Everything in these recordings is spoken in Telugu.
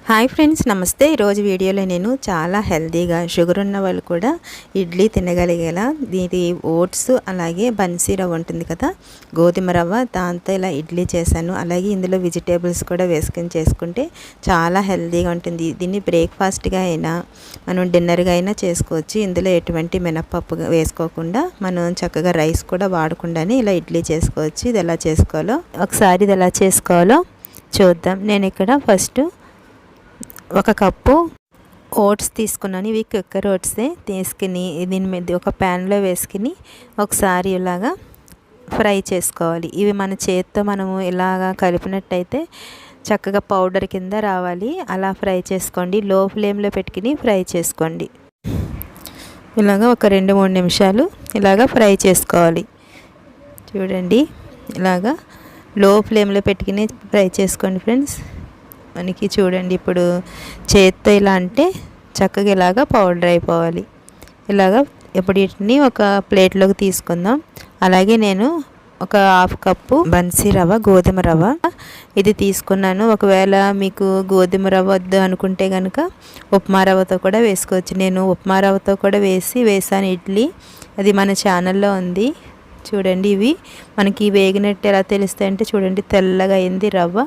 హాయ్ ఫ్రెండ్స్, నమస్తే. ఈరోజు వీడియోలో నేను చాలా హెల్తీగా షుగర్ ఉన్న వాళ్ళు కూడా ఇడ్లీ తినగలిగేలా ఇది ఓట్స్ అలాగే బన్సీ రవ్వ ఉంటుంది కదా, గోధుమ రవ్వ, దాంతో ఇలా ఇడ్లీ చేశాను. అలాగే ఇందులో వెజిటేబుల్స్ కూడా వేసుకొని చేసుకుంటే చాలా హెల్తీగా ఉంటుంది. దీన్ని బ్రేక్ఫాస్ట్గా అయినా మనం డిన్నర్గా అయినా చేసుకోవచ్చు. ఇందులో ఎటువంటి మినపప్పు వేసుకోకుండా మనం చక్కగా రైస్ కూడా వాడకుండానే ఇలా ఇడ్లీ చేసుకోవచ్చు. ఇది ఎలా చేసుకోవాలో ఒకసారి ఇది ఎలా చేసుకోవాలో చూద్దాం. నేను ఇక్కడ ఫస్ట్ ఒక కప్పు ఓట్స్ తీసుకున్నాను. ఇవి కుక్కర్ ఓట్సే. తీసుకుని దీని మీద ఒక ప్యాన్లో వేసుకుని ఒకసారి ఇలాగా ఫ్రై చేసుకోవాలి. ఇవి మన చేత్తో మనము ఇలాగా కలిపినట్టయితే చక్కగా పౌడర్ కింద రావాలి. అలా ఫ్రై చేసుకోండి. లో ఫ్లేమ్లో పెట్టుకుని ఫ్రై చేసుకోండి. ఇలాగా ఒక 2-3 నిమిషాలు ఇలాగా ఫ్రై చేసుకోవాలి. చూడండి, ఇలాగా లో ఫ్లేమ్లో పెట్టుకుని ఫ్రై చేసుకోండి ఫ్రెండ్స్. మనకి చూడండి, ఇప్పుడు చేత్తో ఇలా అంటే చక్కగా ఇలాగా పౌడర్ అయిపోవాలి. ఇలాగా ఇప్పుడు వీటిని ఒక ప్లేట్లోకి తీసుకుందాం. అలాగే నేను ఒక 1/2 కప్పు బన్సీ రవ్వ, గోధుమ రవ్వ ఇది తీసుకున్నాను. ఒకవేళ మీకు గోధుమ రవ్వ వద్దు అనుకుంటే కనుక ఉప్మా రవ్వతో కూడా వేసుకోవచ్చు. నేను ఉప్మా రవ్వతో కూడా వేసాను ఇడ్లీ. అది మన ఛానల్లో ఉంది. చూడండి, ఇవి మనకి వేగినట్టు ఎలా తెలుస్తాయి అంటే చూడండి, తెల్లగా అయింది రవ్వ.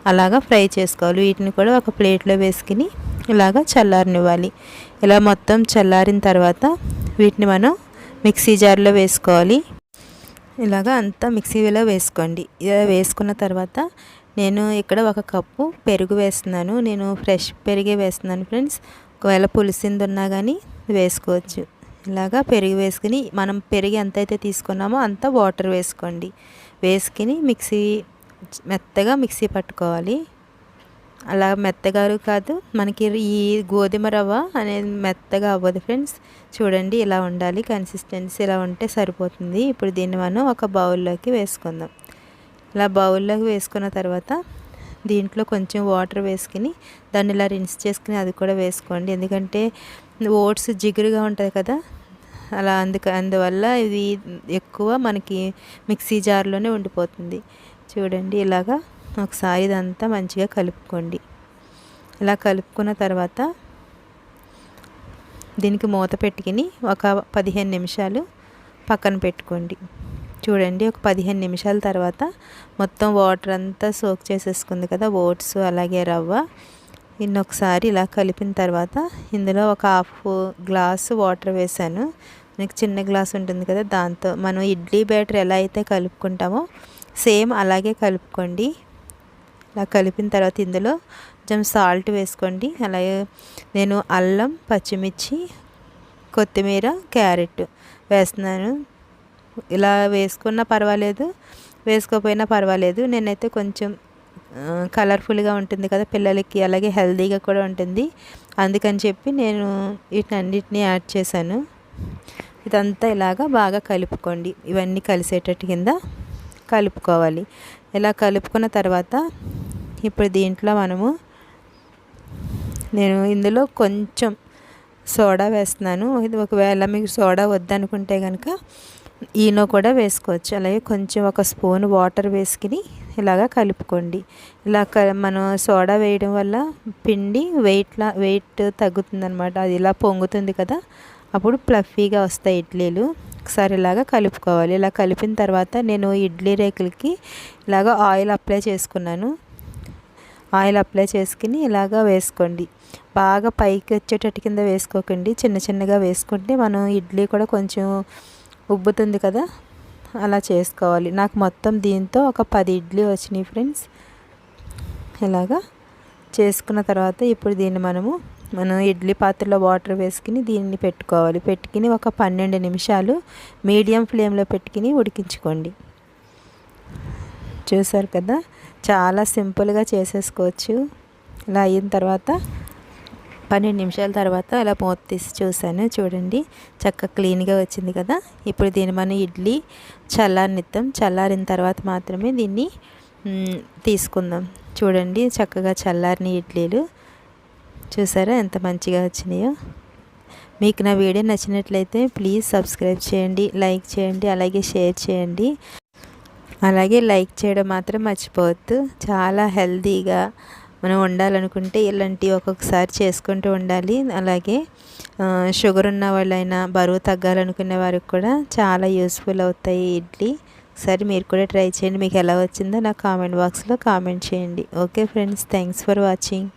అలాగా ఫ్రై చేసుకోవాలి. వీటిని కూడా ఒక ప్లేట్లో వేసుకుని ఇలాగా చల్లారనివ్వాలి. ఇలా మొత్తం చల్లారిన తర్వాత వీటిని మనం మిక్సీ జార్లో వేసుకోవాలి. ఇలాగా అంతా మిక్సీలో వేసుకోండి. ఇలా వేసుకున్న తర్వాత నేను ఇక్కడ 1 కప్పు పెరుగు వేస్తున్నాను. నేను ఫ్రెష్ పెరిగే వేస్తున్నాను ఫ్రెండ్స్. ఒకవేళ పులిసింది ఉన్నా కానీ వేసుకోవచ్చు. ఇలాగా పెరుగు వేసుకుని మనం పెరుగు ఎంతైతే తీసుకున్నామో అంత వాటర్ వేసుకోండి. వేసుకుని మెత్తగా మిక్సీ పట్టుకోవాలి. అలా మెత్తగా కాదు, మనకి ఈ గోధుమ రవ్వ అనేది మెత్తగా అవ్వదు ఫ్రెండ్స్. చూడండి, ఇలా ఉండాలి. కన్సిస్టెన్సీ ఇలా ఉంటే సరిపోతుంది. ఇప్పుడు దీన్ని మనం ఒక బౌల్లోకి వేసుకుందాం. ఇలా బౌల్లోకి వేసుకున్న తర్వాత దీంట్లో కొంచెం వాటర్ వేసుకుని దాన్ని ఇలా రిన్స్ చేసుకుని అది కూడా వేసుకోండి. ఎందుకంటే ఓట్స్ జిగురుగా ఉంటుంది కదా, అలా అందువల్ల ఇది ఎక్కువ మనకి మిక్సీ జార్లోనే ఉండిపోతుంది. చూడండి, ఇలాగా ఒకసారి ఇదంతా మంచిగా కలుపుకోండి. ఇలా కలుపుకున్న తర్వాత దీనికి మూత పెట్టుకుని ఒక 15 నిమిషాలు పక్కన పెట్టుకోండి. చూడండి, ఒక 15 నిమిషాల తర్వాత మొత్తం వాటర్ అంతా సోక్ చేసేసుకుంది కదా ఓట్స్ అలాగే రవ్వ. ఇన్ని ఒకసారి ఇలా కలిపిన తర్వాత ఇందులో ఒక 1/2 గ్లాసు వాటర్ వేసాను. మీకు చిన్న గ్లాస్ ఉంటుంది కదా, దాంతో మనం ఇడ్లీ బ్యాటర్ ఎలా అయితే కలుపుకుంటామో సేమ్ అలాగే కలుపుకోండి. ఇలా కలిపిన తర్వాత ఇందులో కొంచెం సాల్ట్ వేసుకోండి. అలాగే నేను అల్లం, పచ్చిమిర్చి, కొత్తిమీర, క్యారెట్ వేస్తున్నాను. ఇలా వేసుకున్నా పర్వాలేదు, వేసుకోకపోయినా పర్వాలేదు. నేనైతే కొంచెం కలర్ఫుల్గా ఉంటుంది కదా పిల్లలకి, అలాగే హెల్తీగా కూడా ఉంటుంది. అందుకని చెప్పి నేను వీటన్నిటిని యాడ్ చేశాను. ఇదంతా ఇలాగా బాగా కలుపుకోండి. ఇవన్నీ కలిసేటట్టు కింద కలుపుకోవాలి. ఇలా కలుపుకున్న తర్వాత ఇప్పుడు దీంట్లో నేను ఇందులో కొంచెం సోడా వేస్తున్నాను. ఇది ఒకవేళ మీకు సోడా వద్దనుకుంటే కనుక ఈనో కూడా వేసుకోవచ్చు. అలాగే కొంచెం 1 స్పూన్ వాటర్ వేసుకుని ఇలాగా కలుపుకోండి. ఇలా మనం సోడా వేయడం వల్ల పిండి వెయిట్ తగ్గుతుందన్నమాట. అది ఇలా పొంగుతుంది కదా, అప్పుడు ఫ్లఫీగా వస్తాయి ఇడ్లీలు. ఒకసారి ఇలాగా కలుపుకోవాలి. ఇలా కలిపిన తర్వాత నేను ఇడ్లీ రేకులకి ఇలాగ ఆయిల్ అప్లై చేసుకున్నాను. ఆయిల్ అప్లై చేసుకుని ఇలాగా వేసుకోండి. బాగా పైకి వచ్చేటట్టు కింద వేసుకోకండి, చిన్న చిన్నగా వేసుకుంటే మనం ఇడ్లీ కూడా కొంచెం ఉబ్బుతుంది కదా, అలా చేసుకోవాలి. నాకు మొత్తం దీంతో ఒక 10 ఇడ్లీ వచ్చినాయి ఫ్రెండ్స్. ఇలాగా చేసుకున్న తర్వాత ఇప్పుడు దీన్ని మనం ఇడ్లీ పాత్రలో వాటర్ వేసుకుని దీన్ని పెట్టుకోవాలి. పెట్టుకుని ఒక 12 నిమిషాలు మీడియం ఫ్లేమ్లో పెట్టుకుని ఉడికించుకోండి. చూసారు కదా, చాలా సింపుల్గా చేసేసుకోవచ్చు. ఇలా అయిన తర్వాత 12 నిమిషాల తర్వాత అలా మూత తీసి చూసాను. చూడండి, చక్కగా క్లీన్గా వచ్చింది కదా. ఇప్పుడు దీన్ని మనం ఇడ్లీ చల్లారనిద్దాం. చల్లారిన తర్వాత మాత్రమే దీన్ని తీసుకుందాం. చూడండి, చక్కగా చల్లారిన ఇడ్లీలు చూసారా ఎంత మంచిగా వచ్చినాయో. మీకు నా వీడియో నచ్చినట్లయితే ప్లీజ్ సబ్స్క్రైబ్ చేయండి, లైక్ చేయండి, అలాగే షేర్ చేయండి. అలాగే లైక్ చేయడం మాత్రం మర్చిపోవద్దు. చాలా హెల్తీగా మనం వండాలనుకుంటే ఇలాంటివి ఒక్కొక్కసారి చేసుకుంటూ ఉండాలి. అలాగే షుగర్ ఉన్న వాళ్ళైనా బరువు తగ్గాలనుకునే వారికి కూడా చాలా యూస్ఫుల్ అవుతాయి ఇడ్లీ. ఒకసారి మీరు కూడా ట్రై చేయండి. మీకు ఎలా వచ్చిందో నాకు కామెంట్ బాక్స్లో కామెంట్ చేయండి. Okay friends, thanks for watching.